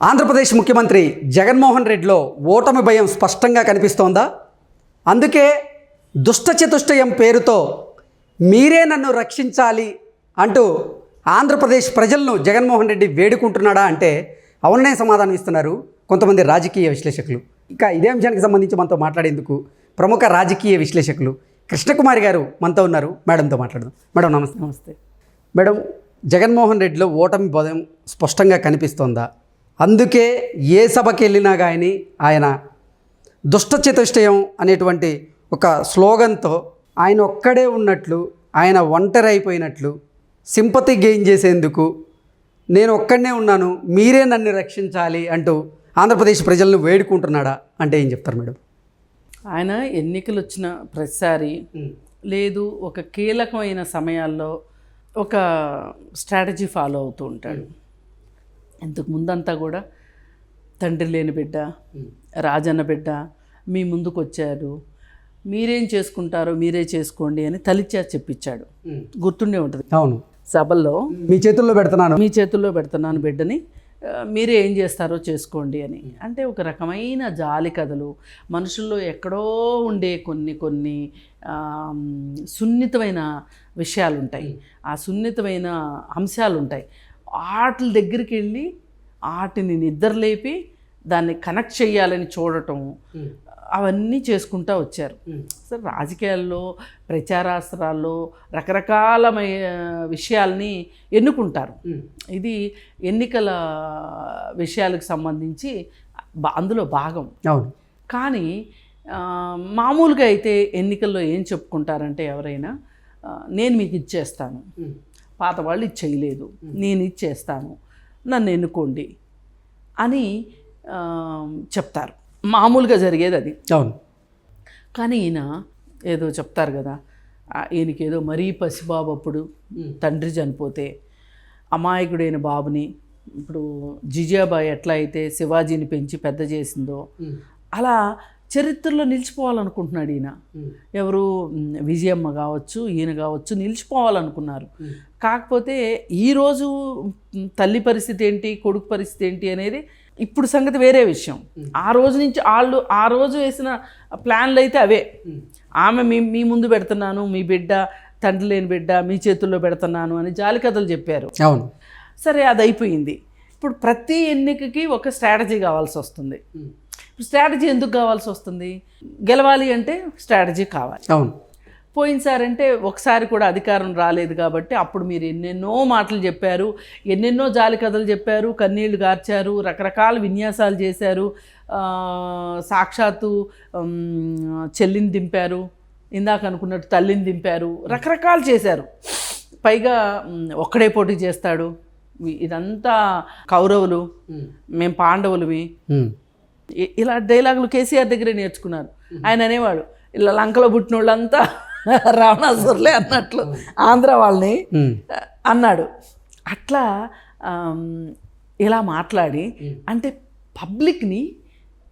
ఆంధ్రప్రదేశ్ ముఖ్యమంత్రి జగన్మోహన్ రెడ్డిలో ఓటమి భయం స్పష్టంగా కనిపిస్తోందా? అందుకే దుష్టచతుష్టయం పేరుతో మీరే నన్ను రక్షించాలి అంటూ ఆంధ్రప్రదేశ్ ప్రజలను జగన్మోహన్ రెడ్డి వేడుకుంటున్నాడా అంటే అవుననే సమాధానం ఇస్తున్నారు కొంతమంది రాజకీయ విశ్లేషకులు. ఇక ఇదే అంశానికి సంబంధించి మనతో మాట్లాడేందుకు ప్రముఖ రాజకీయ విశ్లేషకులు కృష్ణకుమారి గారు మనతో ఉన్నారు. మేడంతో మాట్లాడదాం. మేడం నమస్తే. నమస్తే మేడం, జగన్మోహన్ రెడ్డిలో ఓటమి భయం స్పష్టంగా కనిపిస్తోందా? అందుకే ఏ సభకి వెళ్ళినా కానీ ఆయన దుష్టచతుష్టయం అనేటువంటి ఒక స్లోగన్తో ఆయన ఒక్కడే ఉన్నట్లు, ఆయన ఒంటరి అయిపోయినట్లు, సింపతి గెయిన్ చేసేందుకు నేను ఒక్కడనే ఉన్నాను, మీరే నన్ను రక్షించాలి అంటూ ఆంధ్రప్రదేశ్ ప్రజలను వేడుకుంటున్నాడా అంటే ఏం చెప్తారు మేడం? ఆయన ఎన్నికలు వచ్చిన ప్రతిసారి లేదు ఒక కీలకమైన సమయాల్లో ఒక స్ట్రాటజీ ఫాలో అవుతూ ఉంటాడు. ఇంతకు ముందంతా కూడా తండ్రి లేని బిడ్డ, రాజన్న బిడ్డ మీ ముందుకు వచ్చారు, మీరేం చేసుకుంటారో మీరే చేసుకోండి అని తలిచా చెప్పించాడు. గుర్తుండే ఉంటుంది. అవును, సభల్లో మీ చేతుల్లో పెడుతున్నాను బిడ్డని, మీరే ఏం చేస్తారో చేసుకోండి అని. అంటే ఒక రకమైన జాలి కథలు, మనుషుల్లో ఎక్కడో ఉండే కొన్ని సున్నితమైన విషయాలు ఉంటాయి, ఆ సున్నితమైన అంశాలు ఉంటాయి. వాటి దగ్గరికి వెళ్ళి వాటిని నిద్రలేపి దాన్ని కనెక్ట్ చేయాలని చూడటం, అవన్నీ చేసుకుంటూ వచ్చారు. సరే, రాజకీయాల్లో ప్రచారాస్త్రాల్లో రకరకాలమైన విషయాల్ని ఎన్నుకుంటారు. ఇది ఎన్నికల విషయాలకు సంబంధించి అందులో భాగం. అవును. కానీ మామూలుగా అయితే ఎన్నికల్లో ఏం చెప్పుకుంటారంటే ఎవరైనా నేను మీకు ఇచ్చేస్తాను, పాత వాళ్ళు ఇది చేయలేదు, నేను ఇచ్చేస్తాను, నన్ను ఎన్నుకోండి అని చెప్తారు. మామూలుగా జరిగేది అది. అవును. కానీ ఈయన ఏదో చెప్తారు కదా, ఈయనకేదో మరీ పసిబాబు అప్పుడు తండ్రి చనిపోతే అమాయకుడైన బాబుని, ఇప్పుడు జిజియాబాయి ఎట్లా అయితే శివాజీని పెంచి పెద్ద చేసిందో అలా చరిత్రలో నిలిచిపోవాలనుకుంటున్నాడు ఈయన. ఎవరు, విజయమ్మ కావచ్చు, ఈయన కావచ్చు, నిలిచిపోవాలనుకున్నారు. కాకపోతే ఈరోజు తల్లి పరిస్థితి ఏంటి, కొడుకు పరిస్థితి ఏంటి అనేది ఇప్పుడు సంగతి వేరే విషయం. ఆ రోజు నుంచి వాళ్ళు ఆ రోజు వేసిన ప్లాన్లు అయితే అవే. ఆమె మీ ముందు పెడుతున్నాను, మీ బిడ్డ తండ్రి లేని బిడ్డ మీ చేతుల్లో పెడుతున్నాను అని జాలి కథలు చెప్పారు. అవును. సరే, అది అయిపోయింది. ఇప్పుడు ప్రతి ఎన్నికకి ఒక స్ట్రాటజీ కావాల్సి వస్తుంది. స్ట్రాటజీ ఎందుకు కావాల్సి వస్తుంది? గెలవాలి అంటే స్ట్రాటజీ కావాలి. అవును. పోయినసారి అంటే ఒకసారి కూడా అధికారం రాలేదు కాబట్టి అప్పుడు మీరు ఎన్నెన్నో మాటలు చెప్పారు, ఎన్నెన్నో జాలి కథలు చెప్పారు, కన్నీళ్లు గార్చారు, రకరకాల విన్యాసాలు చేశారు, సాక్షాత్తు చెల్లిని దింపారు, ఇందాక అనుకున్నట్టు తల్లిని దింపారు, రకరకాలు చేశారు. పైగా ఒక్కడే పోటీ చేస్తాడు, ఇదంతా కౌరవులు, మేము పాండవులవి, ఇలా డైలాగులు కేసీఆర్ దగ్గరే నేర్చుకున్నారు. ఆయన అనేవాడు, ఇలా లంకలో పుట్టిన వాళ్ళంతా రావణాసురులే అన్నట్లు ఆంధ్ర వాళ్ళని అన్నాడు. అట్లా ఇలా మాట్లాడి అంటే పబ్లిక్ని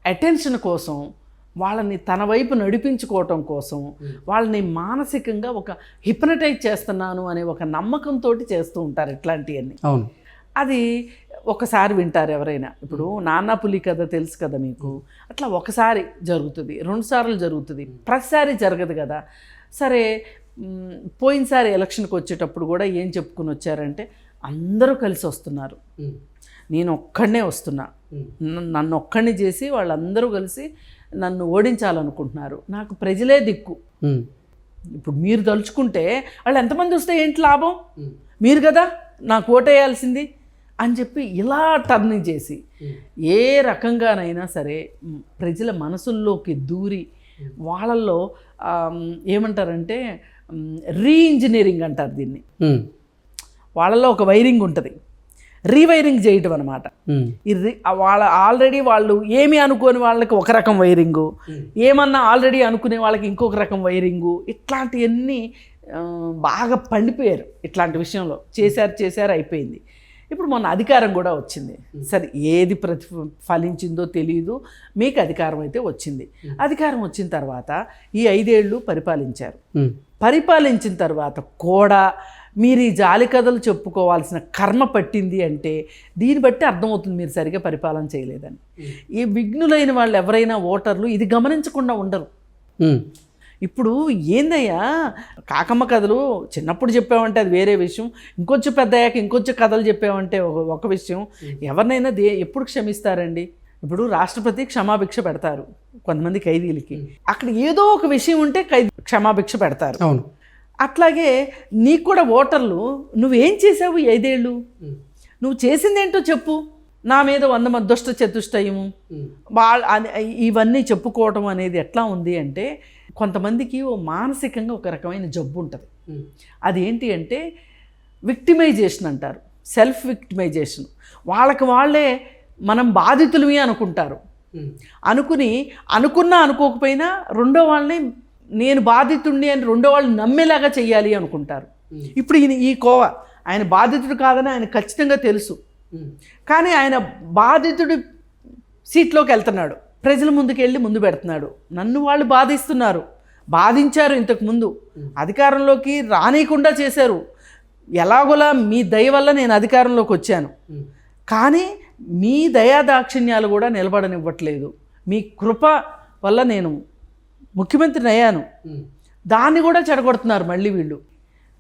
అటెన్షన్ కోసం, వాళ్ళని తన వైపు నడిపించుకోవటం కోసం, వాళ్ళని మానసికంగా ఒక హిప్నటైజ్ చేస్తున్నాను అనే ఒక నమ్మకంతో చేస్తూ ఉంటారు ఇట్లాంటివన్నీ. అవును. అది ఒకసారి వింటారు ఎవరైనా. ఇప్పుడు నాన్న పులి కథ తెలుసు కదా మీకు, అట్లా ఒకసారి జరుగుతుంది, 2 సార్లు జరుగుతుంది, ప్రతిసారి జరగదు కదా. సరే, పోయినసారి ఎలక్షన్కి వచ్చేటప్పుడు కూడా ఏం చెప్పుకుని వచ్చారంటే అందరూ కలిసి వస్తున్నారు, నేను ఒక్కడనే వస్తున్నా, నన్ను ఒక్కడిని చేసి వాళ్ళందరూ కలిసి నన్ను ఓడించాలనుకుంటున్నారు, నాకు ప్రజలే దిక్కు. ఇప్పుడు మీరు తలుచుకుంటే వాళ్ళు ఎంతమంది వస్తే ఏంటి లాభం, మీరు కదా నాకు ఓటేయాల్సింది అని చెప్పి ఇలా టర్నింగ్ చేసి ఏ రకంగానైనా సరే ప్రజల మనసుల్లోకి దూరి వాళ్ళల్లో ఏమంటారంటే రీఇంజనీరింగ్ అంటారు దీన్ని. వాళ్ళలో ఒక వైరింగ్ ఉంటుంది, రీవైరింగ్ చేయటం అనమాట. వాళ్ళ ఆల్రెడీ వాళ్ళు ఏమి అనుకోని వాళ్ళకి ఒక రకం వైరింగు, ఏమన్నా ఆల్రెడీ అనుకునే వాళ్ళకి ఇంకొక రకం వైరింగు, ఇట్లాంటివన్నీ బాగా పండిపోయారు. ఇట్లాంటి విషయంలో చేశారు అయిపోయింది. ఇప్పుడు మొన్న అధికారం కూడా వచ్చింది. సరే, ఏది ఫలించిందో తెలియదు, మీకు అధికారం అయితే వచ్చింది. అధికారం వచ్చిన తర్వాత ఈ 5 ఏళ్ళు పరిపాలించారు. పరిపాలించిన తర్వాత కూడా మీరు ఈ జాలి కథలు చెప్పుకోవాల్సిన కర్మ పట్టింది అంటే దీన్ని బట్టి అర్థమవుతుంది మీరు సరిగా పరిపాలన చేయలేదని. ఈ విఘ్నులైన వాళ్ళు ఎవరైనా ఓటర్లు ఇది గమనించకుండా ఉండరు. ఇప్పుడు ఏందయ్యా కాకమ్మ కథలు చిన్నప్పుడు చెప్పామంటే అది వేరే విషయం, ఇంకొంచెం పెద్దయ్యాక ఇంకొంచెం కథలు చెప్పామంటే ఒక విషయం. ఎవరినైనా ఎప్పుడు క్షమిస్తారండి? ఇప్పుడు రాష్ట్రపతి క్షమాభిక్ష పెడతారు కొంతమంది ఖైదీలకి, అక్కడ ఏదో ఒక విషయం ఉంటే క్షమాభిక్ష పెడతారు. అవును. అట్లాగే నీకు కూడా ఓటర్లు నువ్వేం చేసావు 5 ఏళ్ళు, నువ్వు చేసిందేంటో చెప్పు, నా మీద 100 మంది దుష్ట చతుష్టయము ఇవన్నీ చెప్పుకోవటం అనేది ఎట్లా ఉంది అంటే కొంతమందికి మానసికంగా ఒక రకమైన జబ్బు ఉంటుంది. అదేంటి అంటే విక్టిమైజేషన్ అంటారు, సెల్ఫ్ విక్టిమైజేషన్. వాళ్ళకి వాళ్ళే మనం బాధితులవి అనుకుంటారు. అనుకున్నా అనుకోకపోయినా రెండో వాళ్ళని నేను బాధితుడిని అని రెండో వాళ్ళు నమ్మేలాగా చెయ్యాలి అనుకుంటారు. ఇప్పుడు ఈ కోవ ఆయన బాధితుడు కాదని ఆయన ఖచ్చితంగా తెలుసు, కానీ ఆయన బాధితుడి సీట్లోకి వెళ్తున్నాడు, ప్రజల ముందుకు వెళ్ళి ముందు పెడుతున్నాడు. నన్ను వాళ్ళు బాధిస్తున్నారు, బాధించారు, ఇంతకుముందు అధికారంలోకి రానియకుండా చేశారు, ఎలాగోలా మీ దయ వల్ల నేను అధికారంలోకి వచ్చాను, కానీ మీ దయా దాక్షిణ్యాలు కూడా నిలబడనివ్వట్లేదు, మీ కృప వల్ల నేను ముఖ్యమంత్రిని అయ్యాను, దాన్ని కూడా చెడగొడుతున్నారు. మళ్ళీ వీళ్ళు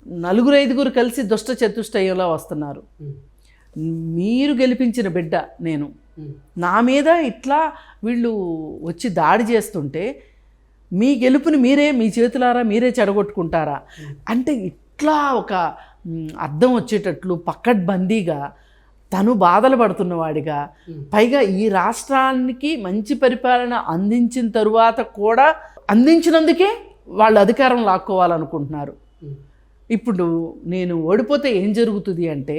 4-5 కలిసి దుష్ట చతుష్టయంలో వస్తున్నారు. మీరు గెలిపించిన బిడ్డ నేను, నా మీద ఇట్లా వీళ్ళు వచ్చి దాడి చేస్తుంటే మీ గెలుపుని మీ చేతులారా మీరే చెడగొట్టుకుంటారా అంటే ఇట్లా ఒక అర్థం వచ్చేటట్లు పకడ్బందీగా తను బాధలు పడుతున్నవాడిగా, పైగా ఈ రాష్ట్రానికి మంచి పరిపాలన అందించిన తరువాత కూడా అందించినందుకే వాళ్ళు అధికారం లాక్కోవాలనుకుంటున్నారు. ఇప్పుడు నేను ఓడిపోతే ఏం జరుగుతుంది అంటే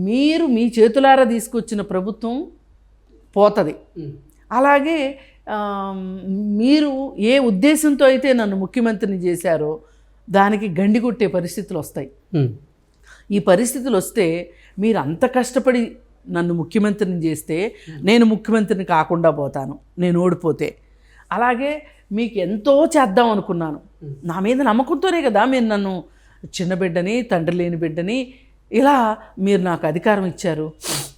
మీరు మీ చేతులారా తీసుకొచ్చిన ప్రభుత్వం పోతుంది. అలాగే మీరు ఏ ఉద్దేశంతో అయితే నన్ను ముఖ్యమంత్రిని చేశారో దానికి గండి కొట్టే పరిస్థితులు వస్తాయి. ఈ పరిస్థితులు వస్తే మీరు అంత కష్టపడి నన్ను ముఖ్యమంత్రిని చేస్తే నేను ముఖ్యమంత్రిని కాకుండా పోతాను నేను ఓడిపోతే. అలాగే మీకు ఎంతో చేద్దాం అనుకున్నాను, నా మీద నమ్మకంతోనే కదా మీరు నన్ను చిన్న బిడ్డని, తండ్రి లేని బిడ్డని ఇలా మీరు నాకు అధికారం ఇచ్చారు.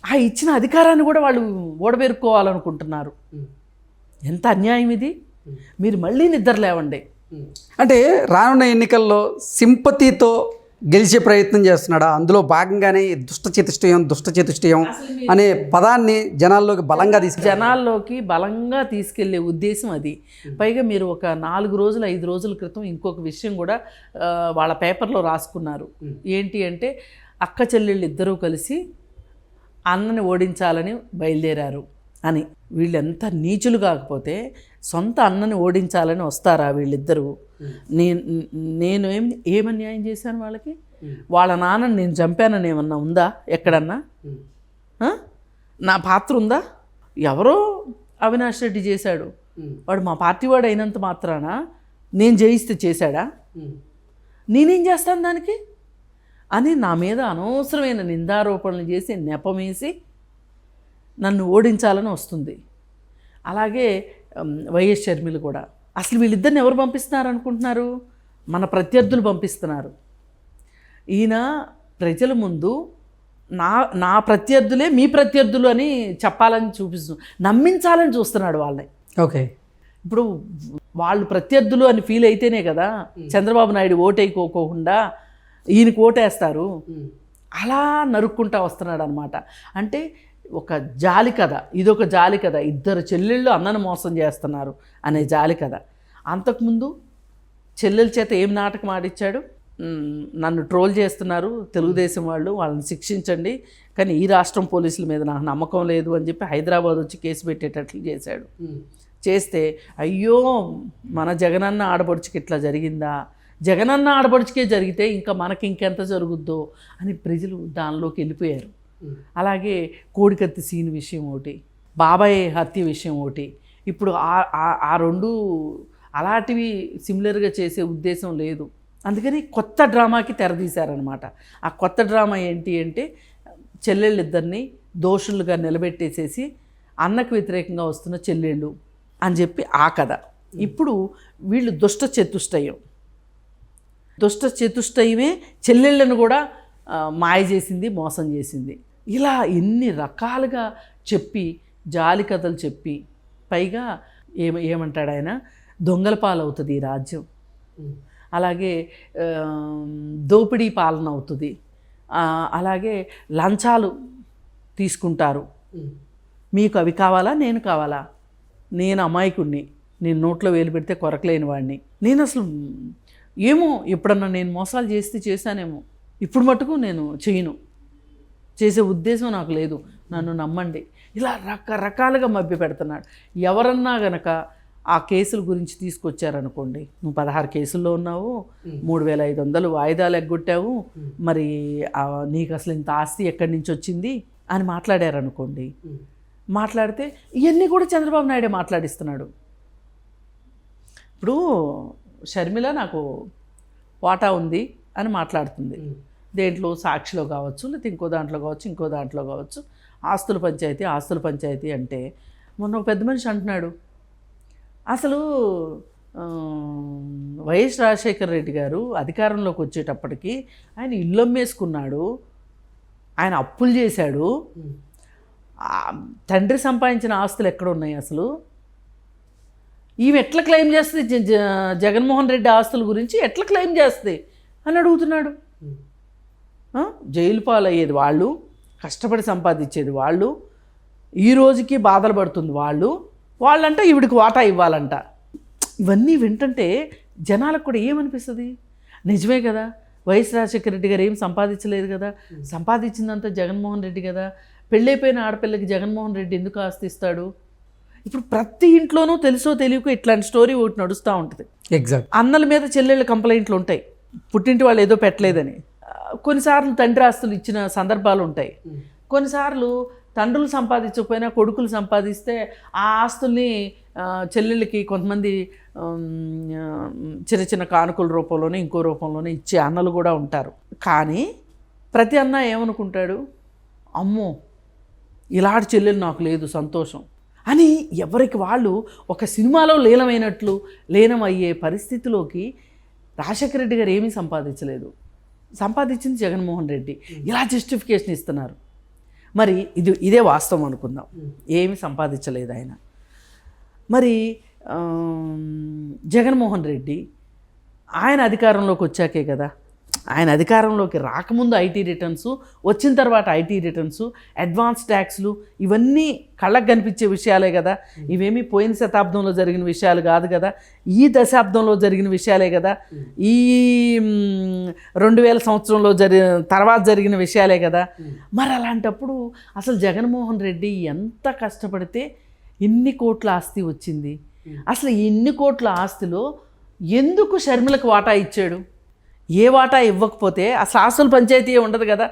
ఆ ఇచ్చిన అధికారాన్ని కూడా వాళ్ళు ఓడబెరుక్కోవాలనుకుంటున్నారు. ఎంత అన్యాయం ఇది! మీరు మళ్ళీ నిద్ర లేవండి. అంటే రానున్న ఎన్నికల్లో సింపతితో గెలిచే ప్రయత్నం చేస్తున్నాడా? అందులో భాగంగానే దుష్ట చతుష్టయం అనే పదాన్ని జనాల్లోకి బలంగా తీసుకెళ్లే ఉద్దేశం అది. పైగా మీరు ఒక 4-5 రోజుల క్రితం ఇంకొక విషయం కూడా వాళ్ళ పేపర్లో రాసుకున్నారు. ఏంటి అంటే అక్క చెల్లెళ్ళు ఇద్దరూ కలిసి అన్నని ఓడించాలని బయలుదేరారు అని. వీళ్ళెంత నీచులు కాకపోతే సొంత అన్నని ఓడించాలని వస్తారా వీళ్ళిద్దరూ? నేను ఏమన్యాయం చేశాను వాళ్ళకి? వాళ్ళ నాన్నని నేను చంపానని ఏమన్నా ఉందా ఎక్కడన్నా? నా పాత్ర ఉందా? ఎవరో అవినాష్ రెడ్డి చేశాడు, వాడు మా పార్టీ వాడు అయినంత మాత్రాన నేను జయిస్తే చేశాడా? నేనేం చేస్తాను దానికి అని నా మీద అనవసరమైన నిందారోపణలు చేసి నెపమేసి నన్ను ఓడించాలని వస్తుంది. అలాగే వైఎస్ షర్మిల కూడా. అసలు వీళ్ళిద్దరిని ఎవరు పంపిస్తున్నారు అనుకుంటున్నారు? మన ప్రత్యర్థులు పంపిస్తున్నారు. ఈయన ప్రజల ముందు నా ప్రత్యర్థులే మీ ప్రత్యర్థులు అని చెప్పాలని నమ్మించాలని చూస్తున్నాడు వాళ్ళని. ఓకే, ఇప్పుడు వాళ్ళు ప్రత్యర్థులు అని ఫీల్ అయితేనే కదా చంద్రబాబు నాయుడు ఓటైకోకుండా ఈయనకు ఓటేస్తారు. అలా నరుక్కుంటా వస్తున్నాడు అనమాట. అంటే ఒక జాలి కథ, ఇదొక జాలి కథ. 2 చెల్లెళ్ళు అన్నను మోసం చేస్తున్నారు అనే జాలి కథ. అంతకుముందు చెల్లెల చేత ఏం నాటకం ఆడిచ్చాడు? నన్ను ట్రోల్ చేస్తున్నారు తెలుగుదేశం వాళ్ళు, వాళ్ళని శిక్షించండి, కానీ ఈ రాష్ట్రం పోలీసుల మీద నాకు నమ్మకం లేదు అని చెప్పి హైదరాబాద్ వచ్చి కేసు పెట్టేటట్లు చేశాడు. చేస్తే అయ్యో మన జగనన్న ఆడపడుచుకి ఇట్లా జరిగిందా, జగనన్న ఆడపడుచుకే జరిగితే ఇంకా మనకి ఇంకెంత జరుగుద్దో అని ప్రజలు దానిలోకి వెళ్ళిపోయారు. అలాగే కోడికత్తి సీన్ విషయం ఒకటి, బాబాయ్ హత్య విషయం ఒకటి. ఇప్పుడు ఆ 2 అలాంటివి సిమిలర్గా చేసే ఉద్దేశం లేదు. అందుకని కొత్త డ్రామాకి తెరదీశారనమాట. ఆ కొత్త డ్రామా ఏంటి అంటే చెల్లెళ్ళిద్దరిని దోషులుగా నిలబెట్టేసేసి అన్నకు వ్యతిరేకంగా వస్తున్న చెల్లెళ్ళు అని చెప్పి ఆ కథ. ఇప్పుడు వీళ్ళు దుష్ట చతుష్టయం. దుష్ట చతుష్టయమే చెల్లెళ్ళను కూడా మాయ చేసింది, మోసం చేసింది. ఇలా ఎన్ని రకాలుగా చెప్పి జాలి కథలు చెప్పి పైగా ఏమంటాడు ఆయన, దొంగల పాలవుతుంది ఈ రాజ్యం, అలాగే దోపిడీ పాలన అవుతుంది, అలాగే లంచాలు తీసుకుంటారు, మీకు అవి కావాలా, నేను కావాలా, నేను అమాయకుడిని, నేను నోట్లో వేలు పెడితే కొరకలేని వాడిని, నేను అసలు ఏమో ఎప్పుడన్నా నేను మోసాలు చేశానేమో, ఇప్పుడు మటుకు నేను చేయను, చేసే ఉద్దేశం నాకు లేదు, నన్ను నమ్మండి. ఇలా రకరకాలుగా మభ్య పెడుతున్నాడు. ఎవరన్నా గనక ఆ కేసుల గురించి తీసుకొచ్చారనుకోండి, నువ్వు 16 కేసుల్లో ఉన్నావు, 3500 వాయిదాలు ఎగ్గొట్టావు, మరి నీకు అసలు ఇంత ఆస్తి ఎక్కడి నుంచి వచ్చింది అని మాట్లాడారనుకోండి, మాట్లాడితే ఇవన్నీ కూడా చంద్రబాబు నాయుడే మాట్లాడిస్తున్నాడు. ఇప్పుడు షర్మిల నాకు వాటా ఉంది అని మాట్లాడుతుంది, దేంట్లో సాక్షిలో కావచ్చు, లేకపోతే ఇంకో దాంట్లో కావచ్చు, ఆస్తుల పంచాయతీ అంటే మొన్న ఒక పెద్ద మనిషి అంటున్నాడు, అసలు వైఎస్ రాజశేఖర రెడ్డి గారు అధికారంలోకి వచ్చేటప్పటికి ఆయన ఇల్లు అమ్మేసుకున్నాడు, ఆయన అప్పులు చేశాడు, తండ్రి సంపాదించిన ఆస్తులు ఎక్కడ ఉన్నాయి, అసలు ఈమె ఎట్లా క్లెయిమ్ చేస్తుంది, జగన్మోహన్ రెడ్డి ఆస్తుల గురించి ఎట్లా క్లెయిమ్ చేస్తుంది అని అడుగుతున్నాడు. జైలు పాలయ్యేది వాళ్ళు, కష్టపడి సంపాదించేది వాళ్ళు, ఈ రోజుకి బాధలు పడుతుంది వాళ్ళంట ఈవిడికి వాటా ఇవ్వాలంట. ఇవన్నీ వింటుంటే జనాలకు కూడా ఏమనిపిస్తుంది, నిజమే కదా, వైఎస్ రాజశేఖర రెడ్డి గారు ఏం సంపాదించలేదు కదా, సంపాదించిందంతా జగన్మోహన్ రెడ్డి కదా, పెళ్ళైపోయిన ఆడపిల్లకి జగన్మోహన్ రెడ్డి ఎందుకు ఆస్తి ఇస్తాడు. ఇప్పుడు ప్రతి ఇంట్లోనూ తెలుసో తెలియకో ఇట్లాంటి స్టోరీ ఒకటి నడుస్తూ ఉంటుంది. ఎగ్జాక్ట్. అన్నల మీద చెల్లెళ్ళ కంప్లైంట్లు ఉంటాయి, పుట్టింటి వాళ్ళు ఏదో పెట్టలేదని. కొన్నిసార్లు తండ్రి ఆస్తులు ఇచ్చిన సందర్భాలు ఉంటాయి, కొన్నిసార్లు తండ్రులు సంపాదించకపోయినా కొడుకులు సంపాదిస్తే ఆ ఆస్తుల్ని చెల్లెళ్ళకి కొంతమంది చిన్న చిన్న కానుకల రూపంలోనే ఇంకో రూపంలోనే ఇచ్చే అన్నలు కూడా ఉంటారు. కానీ ప్రతి అన్న ఏమనుకుంటాడు, అమ్మో ఇలాంటి చెల్లెలు నాకు లేదు, సంతోషం అని ఎవరికి వాళ్ళు ఒక సినిమాలో లీనమయ్యే పరిస్థితిలోకి రాజశేఖర రెడ్డి గారు ఏమీ సంపాదించలేదు, సంపాదించింది జగన్మోహన్ రెడ్డి, ఇలా జస్టిఫికేషన్ ఇస్తున్నారు. మరి ఇదే వాస్తవం అనుకుందాం, ఏమి సంపాదించలేదు ఆయన. మరి జగన్మోహన్ రెడ్డి ఆయన అధికారంలోకి వచ్చాకే కదా, ఆయన అధికారంలోకి రాకముందు ఐటీ రిటర్న్స్, వచ్చిన తర్వాత ఐటీ రిటర్న్స్, అడ్వాన్స్ ట్యాక్స్లు, ఇవన్నీ కళ్ళకు కనిపించే విషయాలే కదా, ఇవేమీ పోయిన శతాబ్దంలో జరిగిన విషయాలు కాదు కదా, ఈ దశాబ్దంలో జరిగిన విషయాలే కదా, ఈ 2000 సంవత్సరంలో తర్వాత జరిగిన విషయాలే కదా. మరి అలాంటప్పుడు అసలు జగన్మోహన్ రెడ్డి ఎంత కష్టపడితే ఎన్ని కోట్ల ఆస్తి వచ్చింది, అసలు ఎన్ని కోట్ల ఆస్తిలో ఎందుకు షర్మిలకు వాటా ఇచ్చాడు, ఏ వాటా ఇవ్వకపోతే అసలు ఆస్తుల పంచాయతీ ఉండదు కదా.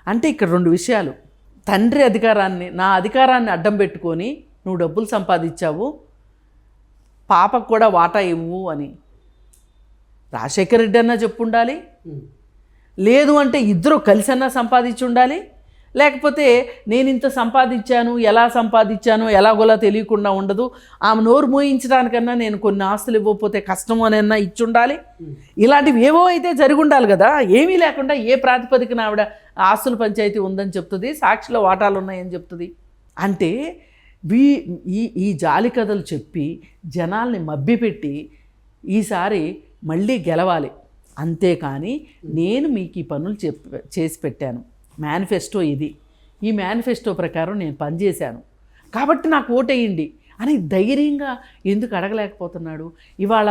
అంటే ఇక్కడ 2 విషయాలు, తండ్రి అధికారాన్ని, నా అధికారాన్ని అడ్డం పెట్టుకొని నువ్వు డబ్బులు సంపాదించావు, పాపకు కూడా వాటా ఇవ్వు అని రాజశేఖర రెడ్డి అన్నా చెప్పు ఉండాలి, లేదు అంటే ఇద్దరు కలిసన్నా సంపాదించి ఉండాలి, లేకపోతే నేను ఇంత సంపాదించాను, ఎలా సంపాదించాను ఎలాగోలా తెలియకుండా ఉండదు, ఆమె నోరు మోయించడానికన్నా నేను కొన్ని ఆస్తులు ఇవ్వకపోతే కష్టము అనన్నా ఇచ్చి ఉండాలి. ఇలాంటివి ఏవో అయితే జరిగి ఉండాలి కదా. ఏమీ లేకుండా ఏ ప్రాతిపదికన ఆవిడ ఆస్తుల పంచాయతీ ఉందని చెప్తుంది, సాక్షిలో వాటాలు ఉన్నాయని చెప్తుంది. అంటే ఈ జాలి కథలు చెప్పి జనాల్ని మభ్యపెట్టి ఈసారి మళ్ళీ గెలవాలి. అంతేకాని నేను మీకు ఈ పనులు చేసి పెట్టాను, మేనిఫెస్టో ఇది, ఈ మేనిఫెస్టో ప్రకారం నేను పనిచేశాను కాబట్టి నాకు ఓటేయండి అని ధైర్యంగా ఎందుకు అడగలేకపోతున్నాడు. ఇవాళ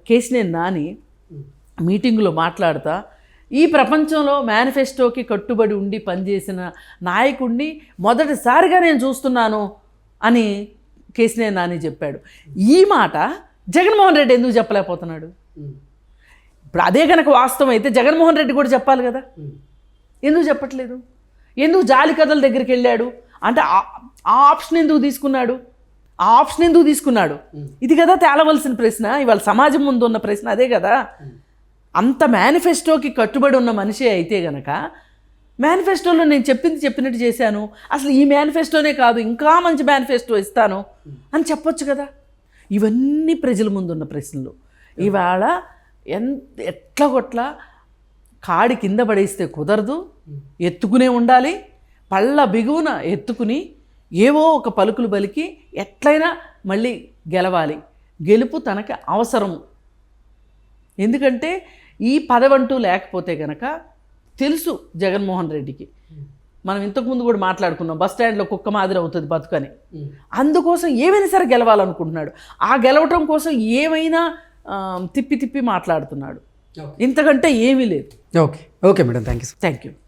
కేశినేని నాని మీటింగులో మాట్లాడుతా ఈ ప్రపంచంలో మేనిఫెస్టోకి కట్టుబడి ఉండి పనిచేసిన నాయకుడిని మొదటిసారిగా నేను చూస్తున్నాను అని కేశినేని నాని చెప్పాడు. ఈ మాట జగన్మోహన్ రెడ్డి ఎందుకు చెప్పలేకపోతున్నాడు? ఇప్పుడు అదే కనుక వాస్తవం అయితే జగన్మోహన్ రెడ్డి కూడా చెప్పాలి కదా, ఎందుకు చెప్పట్లేదు? ఎందుకు జాలి కథల దగ్గరికి వెళ్ళాడు అంటే ఆ ఆప్షన్ ఎందుకు తీసుకున్నాడు? ఇది కదా తేలవలసిన ప్రశ్న, ఇవాళ సమాజం ముందు ఉన్న ప్రశ్న అదే కదా. అంత మేనిఫెస్టోకి కట్టుబడి ఉన్న మనిషి అయితే గనక మేనిఫెస్టోలో నేను చెప్పినట్టు చేశాను, అసలు ఈ మేనిఫెస్టోనే కాదు ఇంకా మంచి మేనిఫెస్టో ఇస్తాను అని చెప్పొచ్చు కదా. ఇవన్నీ ప్రజల ముందున్న ప్రశ్నలు. ఇవాళ ఎట్లా కొట్లా కాడి కింద పడేస్తే కుదరదు, ఎత్తుకునే ఉండాలి, పళ్ళ బిగువున ఎత్తుకుని ఏవో ఒక పలుకులు పలికి ఎట్లయినా మళ్ళీ గెలవాలి. గెలుపు తనకి అవసరం. ఎందుకంటే ఈ పదవంటూ లేకపోతే కనుక తెలుసు జగన్మోహన్ రెడ్డికి, మనం ఇంతకుముందు కూడా మాట్లాడుకున్నాం, బస్ స్టాండ్లో కుక్క మాదిరి అవుతుంది బతుకని. అందుకోసం ఏమైనా సరే గెలవాలనుకుంటున్నాడు. ఆ గెలవటం కోసం ఏమైనా తిప్పి తిప్పి మాట్లాడుతున్నాడు. ఇంతకంటే ఏమీ లేదు. Okay okay madam, thank you. Thank you.